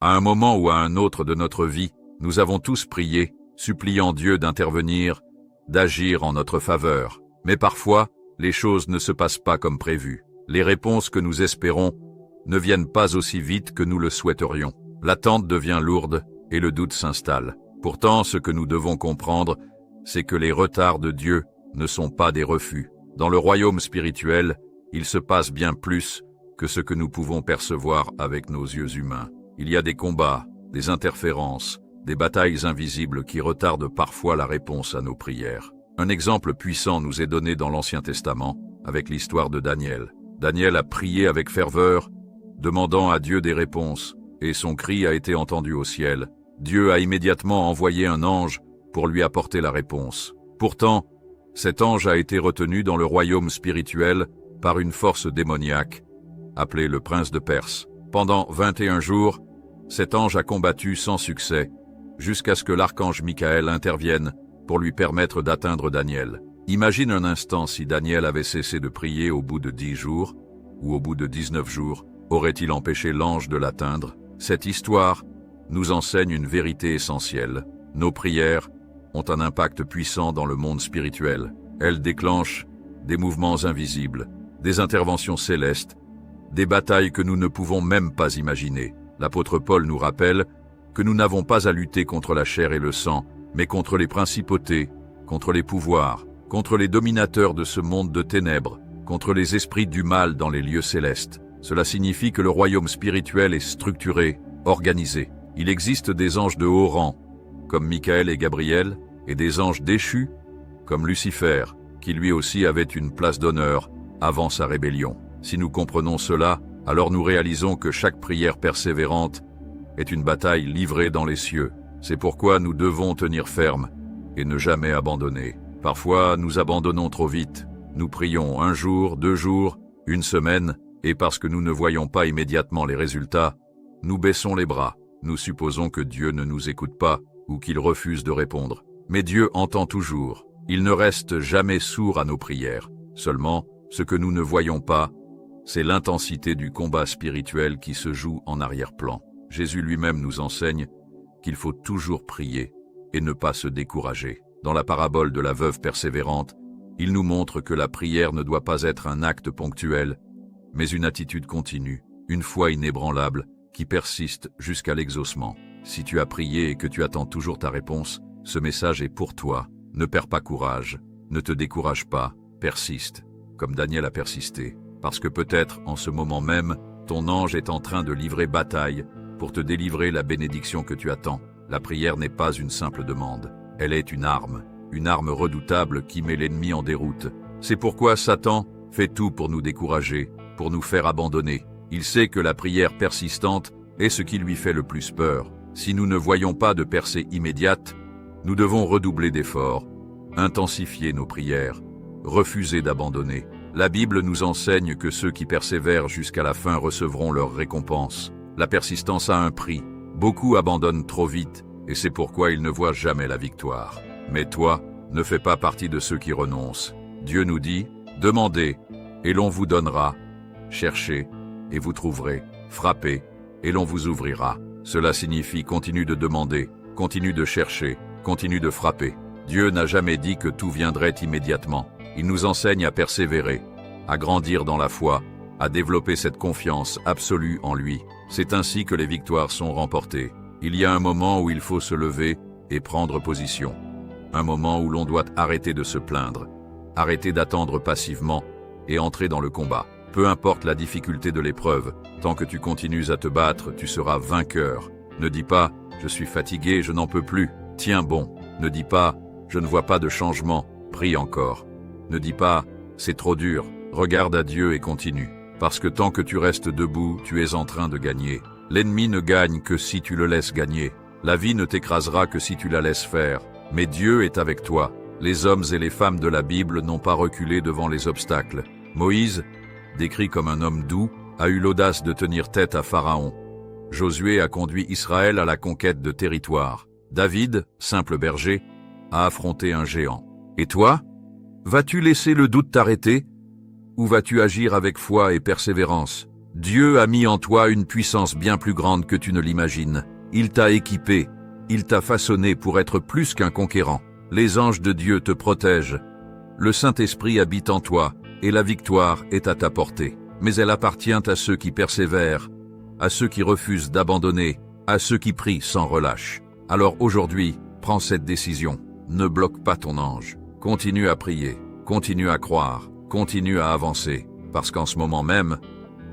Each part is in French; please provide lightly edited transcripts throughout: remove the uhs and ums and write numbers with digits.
À un moment ou à un autre de notre vie, nous avons tous prié, suppliant Dieu d'intervenir, d'agir en notre faveur. Mais parfois, les choses ne se passent pas comme prévu. Les réponses que nous espérons ne viennent pas aussi vite que nous le souhaiterions. L'attente devient lourde et le doute s'installe. Pourtant, ce que nous devons comprendre, c'est que les retards de Dieu ne sont pas des refus. Dans le royaume spirituel, il se passe bien plus que ce que nous pouvons percevoir avec nos yeux humains. Il y a des combats, des interférences, des batailles invisibles qui retardent parfois la réponse à nos prières. Un exemple puissant nous est donné dans l'Ancien Testament, avec l'histoire de Daniel. Daniel a prié avec ferveur, demandant à Dieu des réponses, et son cri a été entendu au ciel. Dieu a immédiatement envoyé un ange pour lui apporter la réponse. Pourtant, cet ange a été retenu dans le royaume spirituel par une force démoniaque, appelée le prince de Perse. Pendant 21 jours, cet ange a combattu sans succès, jusqu'à ce que l'archange Michael intervienne pour lui permettre d'atteindre Daniel. Imagine un instant si Daniel avait cessé de prier au bout de 10 jours, ou au bout de 19 jours, aurait-il empêché l'ange de l'atteindre? Cette histoire nous enseigne une vérité essentielle. Nos prières ont un impact puissant dans le monde spirituel. Elles déclenchent des mouvements invisibles, des interventions célestes, des batailles que nous ne pouvons même pas imaginer. L'apôtre Paul nous rappelle que nous n'avons pas à lutter contre la chair et le sang, mais contre les principautés, contre les pouvoirs, contre les dominateurs de ce monde de ténèbres, contre les esprits du mal dans les lieux célestes. Cela signifie que le royaume spirituel est structuré, organisé. Il existe des anges de haut rang, comme Michael et Gabriel, et des anges déchus, comme Lucifer, qui lui aussi avait une place d'honneur avant sa rébellion. Si nous comprenons cela, alors nous réalisons que chaque prière persévérante est une bataille livrée dans les cieux. C'est pourquoi nous devons tenir ferme et ne jamais abandonner. Parfois, nous abandonnons trop vite. Nous prions 1 jour, 2 jours, 1 semaine, et parce que nous ne voyons pas immédiatement les résultats, nous baissons les bras. Nous supposons que Dieu ne nous écoute pas ou qu'il refuse de répondre. Mais Dieu entend toujours. Il ne reste jamais sourd à nos prières. Seulement, ce que nous ne voyons pas, c'est l'intensité du combat spirituel qui se joue en arrière-plan. Jésus lui-même nous enseigne qu'il faut toujours prier et ne pas se décourager. Dans la parabole de la veuve persévérante, il nous montre que la prière ne doit pas être un acte ponctuel, mais une attitude continue, une foi inébranlable qui persiste jusqu'à l'exaucement. Si tu as prié et que tu attends toujours ta réponse, ce message est pour toi. Ne perds pas courage, ne te décourage pas, persiste, comme Daniel a persisté, parce que peut-être en ce moment même, ton ange est en train de livrer bataille pour te délivrer la bénédiction que tu attends. La prière n'est pas une simple demande, elle est une arme redoutable qui met l'ennemi en déroute. C'est pourquoi Satan fait tout pour nous décourager, pour nous faire abandonner. Il sait que la prière persistante est ce qui lui fait le plus peur. Si nous ne voyons pas de percée immédiate, nous devons redoubler d'efforts, intensifier nos prières, refuser d'abandonner. La Bible nous enseigne que ceux qui persévèrent jusqu'à la fin recevront leur récompense. La persistance a un prix. Beaucoup abandonnent trop vite, et c'est pourquoi ils ne voient jamais la victoire. Mais toi, ne fais pas partie de ceux qui renoncent. Dieu nous dit, « Demandez, et l'on vous donnera. Cherchez, et vous trouverez. Frappez, et l'on vous ouvrira. » Cela signifie continue de demander, continue de chercher, continue de frapper. Dieu n'a jamais dit que tout viendrait immédiatement. Il nous enseigne à persévérer, à grandir dans la foi, à développer cette confiance absolue en lui. C'est ainsi que les victoires sont remportées. Il y a un moment où il faut se lever et prendre position. Un moment où l'on doit arrêter de se plaindre, arrêter d'attendre passivement et entrer dans le combat. Peu importe la difficulté de l'épreuve, tant que tu continues à te battre, tu seras vainqueur. Ne dis pas « je suis fatigué, je n'en peux plus ». Tiens bon. Ne dis pas « je ne vois pas de changement, prie encore ». Ne dis pas « c'est trop dur, regarde à Dieu et continue ». Parce que tant que tu restes debout, tu es en train de gagner. L'ennemi ne gagne que si tu le laisses gagner. La vie ne t'écrasera que si tu la laisses faire. Mais Dieu est avec toi. Les hommes et les femmes de la Bible n'ont pas reculé devant les obstacles. Moïse, décrit comme un homme doux, a eu l'audace de tenir tête à Pharaon. Josué a conduit Israël à la conquête de territoires. David, simple berger, a affronté un géant. Et toi? Vas-tu laisser le doute t'arrêter? Ou vas-tu agir avec foi et persévérance? Dieu a mis en toi une puissance bien plus grande que tu ne l'imagines. Il t'a équipé, il t'a façonné pour être plus qu'un conquérant. Les anges de Dieu te protègent. Le Saint-Esprit habite en toi, et la victoire est à ta portée. Mais elle appartient à ceux qui persévèrent, à ceux qui refusent d'abandonner, à ceux qui prient sans relâche. Alors aujourd'hui, prends cette décision. Ne bloque pas ton ange. Continue à prier, continue à croire, continue à avancer, parce qu'en ce moment même,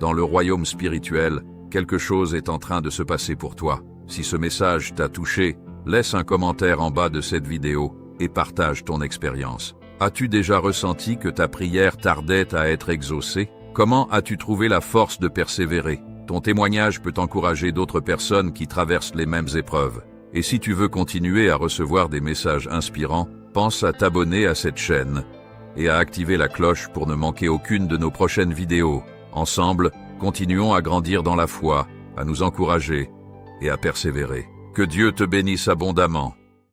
dans le royaume spirituel, quelque chose est en train de se passer pour toi. Si ce message t'a touché, laisse un commentaire en bas de cette vidéo et partage ton expérience. As-tu déjà ressenti que ta prière tardait à être exaucée? Comment as-tu trouvé la force de persévérer? Ton témoignage peut encourager d'autres personnes qui traversent les mêmes épreuves. Et si tu veux continuer à recevoir des messages inspirants, pense à t'abonner à cette chaîne et à activer la cloche pour ne manquer aucune de nos prochaines vidéos. Ensemble, continuons à grandir dans la foi, à nous encourager et à persévérer. Que Dieu te bénisse abondamment.